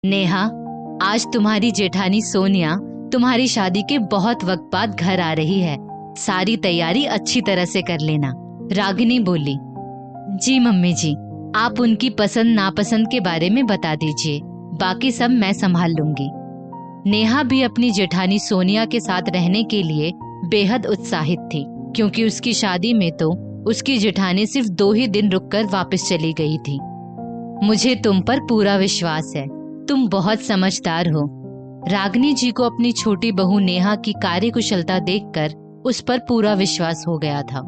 नेहा, आज तुम्हारी जेठानी सोनिया तुम्हारी शादी के बहुत वक्त बाद घर आ रही है। सारी तैयारी अच्छी तरह से कर लेना। रागिनी बोली। जी मम्मी जी, आप उनकी पसंद नापसंद के बारे में बता दीजिए, बाकी सब मैं संभाल लूंगी। नेहा भी अपनी जेठानी सोनिया के साथ रहने के लिए बेहद उत्साहित थी, क्योंकि उसकी शादी में तो उसकी जेठानी सिर्फ 2 ही दिन रुककर वापस चली गई थी। मुझे तुम पर पूरा विश्वास है, तुम बहुत समझदार हो। रागिनी जी को अपनी छोटी बहू नेहा की कार्यकुशलता देखकर उस पर पूरा विश्वास हो गया था।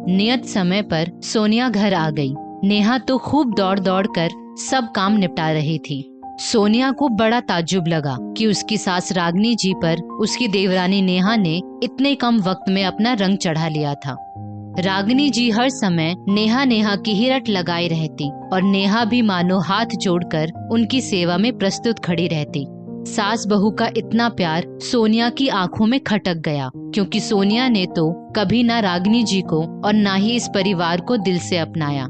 नियत समय पर सोनिया घर आ गई। नेहा तो खूब दौड़ दौड़ कर सब काम निपटा रही थी। सोनिया को बड़ा ताज्जुब लगा कि उसकी सास रागिनी जी पर उसकी देवरानी नेहा ने इतने कम वक्त में अपना रंग चढ़ा लिया था। रागिनी जी हर समय नेहा नेहा की ही रट लगाई रहती और नेहा भी मानो हाथ जोड़कर उनकी सेवा में प्रस्तुत खड़ी रहती। सास बहू का इतना प्यार सोनिया की आंखों में खटक गया, क्योंकि सोनिया ने तो कभी ना रागिनी जी को और ना ही इस परिवार को दिल से अपनाया।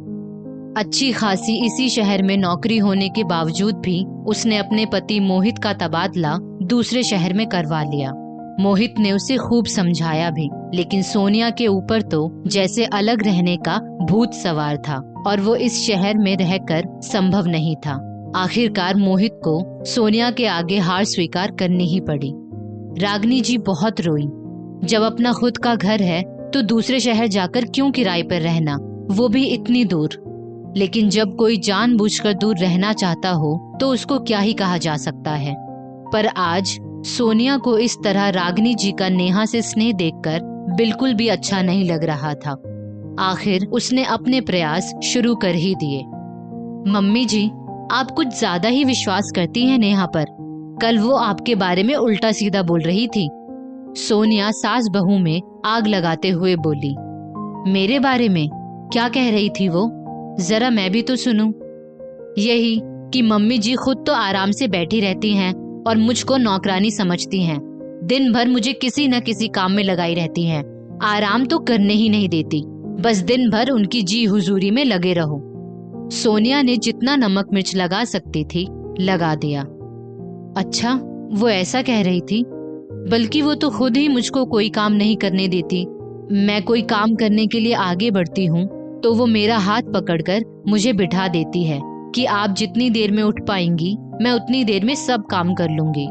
अच्छी खासी इसी शहर में नौकरी होने के बावजूद भी उसने अपने पति मोहित का तबादला दूसरे शहर में करवा लिया। मोहित ने उसे खूब समझाया भी, लेकिन सोनिया के ऊपर तो जैसे अलग रहने का भूत सवार था और वो इस शहर में रहकर संभव नहीं था। आखिरकार मोहित को सोनिया के आगे हार स्वीकार करनी ही पड़ी। रागिनी जी बहुत रोई। जब अपना खुद का घर है तो दूसरे शहर जाकर क्यों किराए पर रहना, वो भी इतनी दूर। लेकिन जब कोई जानबूझकर दूर रहना चाहता हो तो उसको क्या ही कहा जा सकता है। पर आज सोनिया को इस तरह रागिनी जी का नेहा से स्नेह देखकर बिल्कुल भी अच्छा नहीं लग रहा था। आखिर उसने अपने प्रयास शुरू कर ही दिए। मम्मी जी, आप कुछ ज्यादा ही विश्वास करती हैं नेहा पर। कल वो आपके बारे में उल्टा सीधा बोल रही थी। सोनिया सास बहू में आग लगाते हुए बोली। मेरे बारे में क्या कह रही थी वो? जरा मैं भी तो सुनूं। यही कि मम्मी जी खुद तो आराम से बैठी रहती हैं और मुझको नौकरानी समझती हैं। दिन भर मुझे किसी न किसी काम में लगाई रहती हैं। आराम तो करने ही नहीं देती, बस दिन भर उनकी जी हुजूरी में लगे रहो। सोनिया ने जितना नमक मिर्च लगा सकती थी लगा दिया। अच्छा, वो ऐसा कह रही थी? बल्कि वो तो खुद ही मुझको कोई काम नहीं करने देती। मैं कोई काम करने के लिए आगे बढ़ती हूँ तो वो मेरा हाथ पकड़कर मुझे बिठा देती है कि आप जितनी देर में उठ पाएंगी मैं उतनी देर में सब काम कर लूंगी।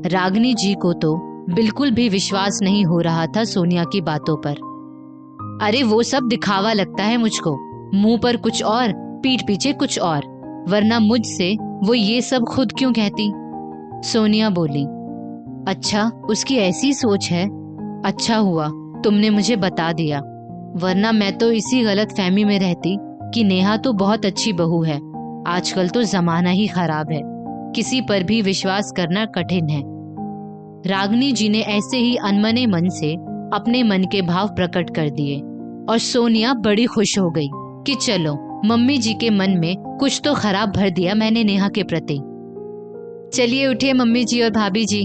रागिनी जी को तो बिल्कुल भी विश्वास नहीं हो रहा था सोनिया की बातों पर। अरे वो सब दिखावा लगता है मुझको, मुंह पर कुछ और पीठ पीछे कुछ और, वरना मुझसे वो ये सब खुद क्यों कहती? सोनिया बोली। अच्छा, उसकी ऐसी सोच है। अच्छा हुआ तुमने मुझे बता दिया, वरना मैं तो इसी गलत फहमी में रहती कि नेहा तो बहुत अच्छी बहू है। आजकल तो जमाना ही खराब है, किसी पर भी विश्वास करना कठिन है। रागिनी जी ने ऐसे ही अनमने मन से अपने मन के भाव प्रकट कर दिए और सोनिया बड़ी खुश हो गई कि चलो, मम्मी जी के मन में कुछ तो खराब भर दिया मैंने नेहा के प्रति। चलिए उठिए मम्मी जी और भाभी जी,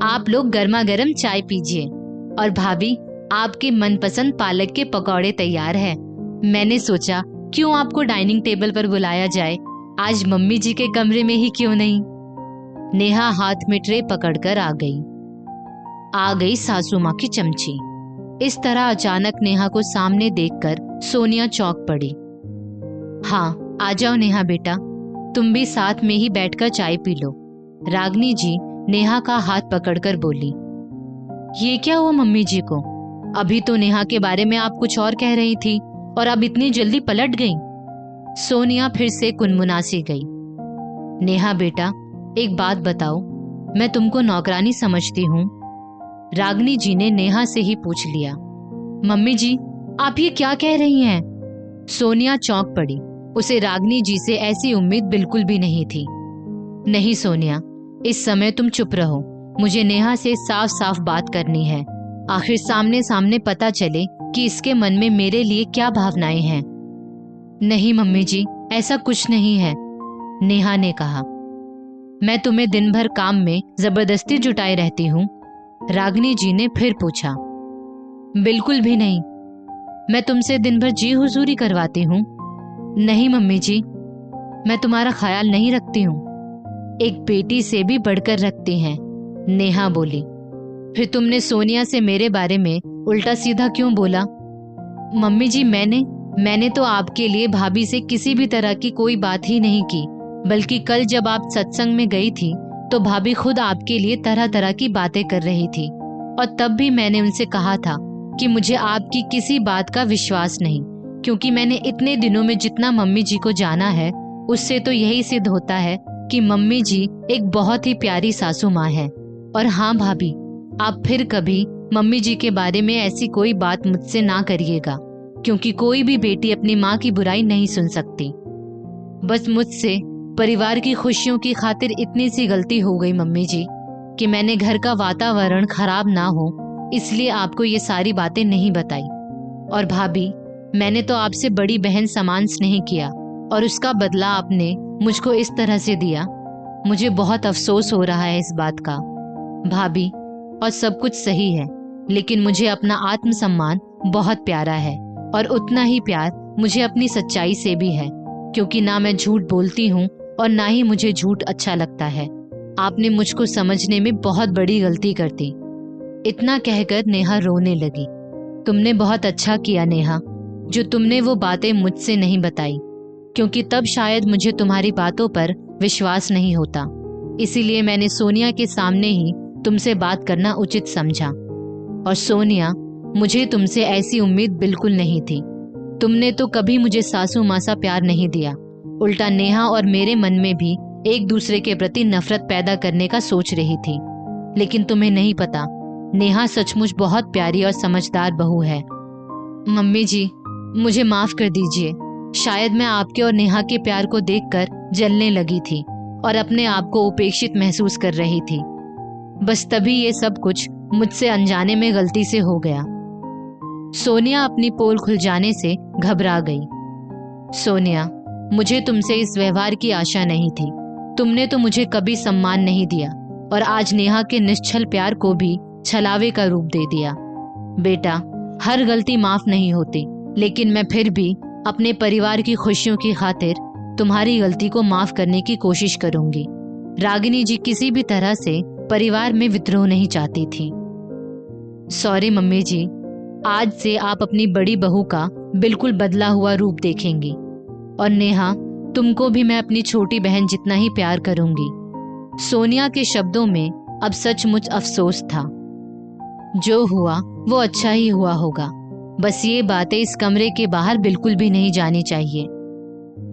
आप लोग गर्मा गर्म चाय पीजिए। और भाभी, आपके मनपसंद पालक के पकौड़े तैयार है। मैंने सोचा क्यों आपको डाइनिंग टेबल पर बुलाया जाए, आज मम्मी जी के कमरे में ही क्यों नहीं। नेहा हाथ में ट्रे पकड़कर आ गई सासू माँ की चमची। इस तरह अचानक नेहा को सामने देखकर सोनिया चौंक पड़ी। हाँ, आ जाओ नेहा बेटा, तुम भी साथ में ही बैठकर चाय पी लो। रागिनी जी नेहा का हाथ पकड़कर बोली। ये क्या हुआ मम्मी जी को? अभी तो नेहा के बारे में आप कुछ और कह रही थी और अब इतनी जल्दी पलट गई। सोनिया फिर से कुनमुनासी गई। नेहा बेटा, एक बात बताओ, मैं तुमको नौकरानी समझती हूँ? रागिनी जी ने नेहा से ही पूछ लिया। मम्मी जी, आप ये क्या कह रही हैं? सोनिया चौंक पड़ी। उसे रागिनी जी से ऐसी उम्मीद बिल्कुल भी नहीं थी। नहीं सोनिया, इस समय तुम चुप रहो, मुझे नेहा से साफ साफ बात करनी है। आखिर सामने सामने पता चले कि इसके मन में मेरे लिए क्या भावनाएं हैं। नहीं मम्मी जी, ऐसा कुछ नहीं है, नेहा ने कहा। मैं तुम्हें दिन भर काम में जबरदस्ती जुटाए रहती हूँ? रागिनी जी ने फिर पूछा। बिल्कुल भी नहीं, मैं तुमसे दिन भर जी हुजूरी करवाती हूँ? नहीं मम्मी जी, मैं तुम्हारा ख्याल नहीं रखती हूँ। एक बेटी से भी बढ़कर रखती हैं, नेहा बोली। फिर तुमने सोनिया से मेरे बारे में उल्टा सीधा क्यों बोला? मम्मी जी, मैंने तो आपके लिए भाभी से किसी भी तरह की कोई बात ही नहीं की, बल्कि कल जब आप सत्संग में गई थी तो भाभी खुद आपके लिए तरह तरह की बातें कर रही थी, और तब भी मैंने उनसे कहा था कि मुझे आपकी किसी बात का विश्वास नहीं, क्योंकि मैंने इतने दिनों में जितना मम्मी जी को जाना है उससे तो यही सिद्ध होता है कि मम्मी जी एक बहुत ही प्यारी सासू माँ है। और हाँ भाभी, आप फिर कभी मम्मी जी के बारे में ऐसी कोई बात मुझसे ना करिएगा, क्योंकि कोई भी बेटी अपनी माँ की बुराई नहीं सुन सकती। बस मुझसे परिवार की खुशियों की खातिर इतनी सी गलती हो गई मम्मी जी कि मैंने घर का वातावरण खराब ना हो इसलिए आपको ये सारी बातें नहीं बताई। और भाभी, मैंने तो आपसे बड़ी बहन समान स्नेह किया और उसका बदला आपने मुझको इस तरह से दिया। मुझे बहुत अफसोस हो रहा है इस बात का भाभी, और सब कुछ सही है, लेकिन मुझे अपना आत्मसम्मान बहुत प्यारा है और उतना ही प्यार मुझे अपनी सच्चाई से भी है, क्योंकि ना मैं झूठ बोलती हूँ और ना ही मुझे झूठ अच्छा लगता है। आपने मुझको समझने में बहुत बड़ी गलती कर दी। इतना कहकर नेहा रोने लगी। तुमने बहुत अच्छा किया नेहा, जो तुमने वो बातें मुझसे नहीं बताई, क्योंकि तब शायद मुझे तुम्हारी बातों पर विश्वास नहीं होता। इसीलिए मैंने सोनिया के सामने ही तुमसे बात करना उचित समझा। और सोनिया, मुझे तुमसे ऐसी उम्मीद बिल्कुल नहीं थी। तुमने तो कभी मुझे सासू माँ सा प्यार नहीं दिया, उल्टा नेहा और मेरे मन में भी एक दूसरे के प्रति नफरत पैदा करने का सोच रही थी। लेकिन तुम्हें नहीं पता, नेहा सचमुच बहुत प्यारी और समझदार बहू है। मम्मी जी, मुझे माफ कर दीजिए। शायद मैं आपके और नेहा के प्यार को देखकर जलने लगी थी और अपने आप को उपेक्षित महसूस कर रही थी। बस तभी ये सब कुछ मुझसे अनजाने में गलती से हो गया। सोनिया अपनी पोल खुल जाने से घबरा गई। सोनिया, मुझे तुमसे इस व्यवहार की आशा नहीं थी। तुमने तो मुझे कभी सम्मान नहीं दिया और आज नेहा के निश्छल प्यार को भी छलावे का रूप दे दिया। बेटा, हर गलती माफ नहीं होती, लेकिन मैं फिर भी अपने परिवार की खुशियों की खातिर तुम्हारी गलती को माफ करने की कोशिश करूंगी। रागिनी जी किसी भी तरह से परिवार में विद्रोह नहीं चाहती थी। सॉरी मम्मी जी, आज से आप अपनी बड़ी बहू का बिल्कुल बदला हुआ रूप देखेंगी। और नेहा, तुमको भी मैं अपनी छोटी बहन जितना ही प्यार करूंगी। सोनिया के शब्दों में अब सचमुच अफसोस था। जो हुआ वो अच्छा ही हुआ होगा, बस ये बातें इस कमरे के बाहर बिल्कुल भी नहीं जानी चाहिए।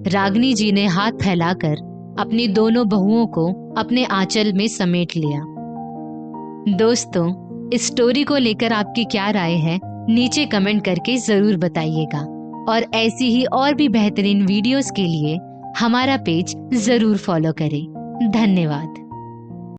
रागिनी जी ने हाथ फैलाकर अपनी दोनों बहुओं को अपने आंचल में समेट लिया। दोस्तों, इस स्टोरी को लेकर आपकी क्या राय है, नीचे कमेंट करके जरूर बताइएगा। और ऐसी ही और भी बेहतरीन वीडियोस के लिए हमारा पेज जरूर फॉलो करें। धन्यवाद।